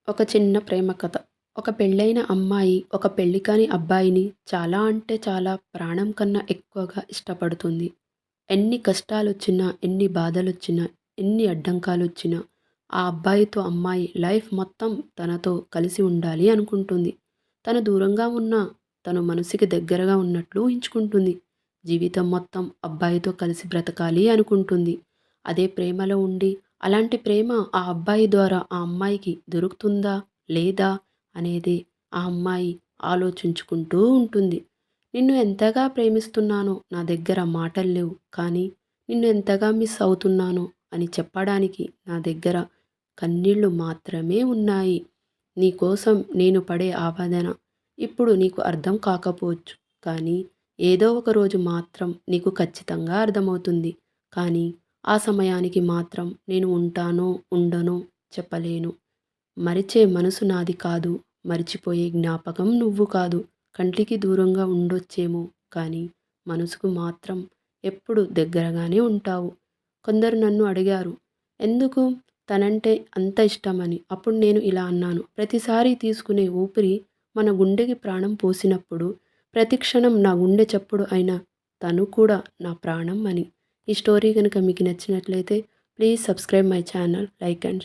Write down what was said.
ఒక చిన్న ప్రేమ కథ. ఒక పెళ్ళైన అమ్మాయి ఒక పెళ్లి కాని అబ్బాయిని చాలా అంటే చాలా ప్రాణం కన్నా ఎక్కువగా ఇష్టపడుతుంది. ఎన్ని కష్టాలొచ్చినా, ఎన్ని బాధలొచ్చినా, ఎన్ని అడ్డంకాలొచ్చినా ఆ అబ్బాయితో అమ్మాయి లైఫ్ మొత్తం తనతో కలిసి ఉండాలి అనుకుంటుంది. తను దూరంగా ఉన్నా తను మనసుకి దగ్గరగా ఉన్నట్లు ఊహించుకుంటుంది. జీవితం మొత్తం అబ్బాయితో కలిసి బ్రతకాలి అనుకుంటుంది. అదే ప్రేమలో ఉండి అలాంటి ప్రేమ ఆ అబ్బాయి ద్వారా ఆ అమ్మాయికి దొరుకుతుందా? లేదా? అనేది ఆ అమ్మాయి ఆలోచించుకుంటూ ఉంటుంది. నిన్ను ఎంతగా ప్రేమిస్తున్నానో నా దగ్గర మాటలు లేవు. కానీ నిన్ను ఎంతగా మిస్ అవుతున్నానో అని చెప్పడానికి నా దగ్గర కన్నీళ్లు మాత్రమే ఉన్నాయి. నీకోసం నేను పడే ఆవేదన ఇప్పుడు నీకు అర్థం కాకపోవచ్చు. కానీ ఏదో ఒక రోజు మాత్రం నీకు ఖచ్చితంగా అర్థమవుతుంది. కానీ ఆ సమయానికి మాత్రం నేను ఉంటానో, ఉండనో చెప్పలేను. మరిచే మనసు నాది కాదు. మరిచిపోయే జ్ఞాపకం నువ్వు కాదు. కంటికి దూరంగా ఉండొచ్చేమో కానీ మనసుకు మాత్రం ఎప్పుడు దగ్గరగానే ఉంటావు. కొందరు నన్ను అడిగారు, ఎందుకు తనంటే అంత ఇష్టమని. అప్పుడు నేను ఇలా అన్నాను, ప్రతిసారి తీసుకునే ఊపిరి మన గుండెకి ప్రాణం పోసినప్పుడు ప్రతి క్షణం నా గుండె చప్పుడు అయినా తను కూడా నా ప్రాణం అని. ఈ స్టోరీ కనుక మీకు నచ్చినట్లయితే please subscribe my channel, like and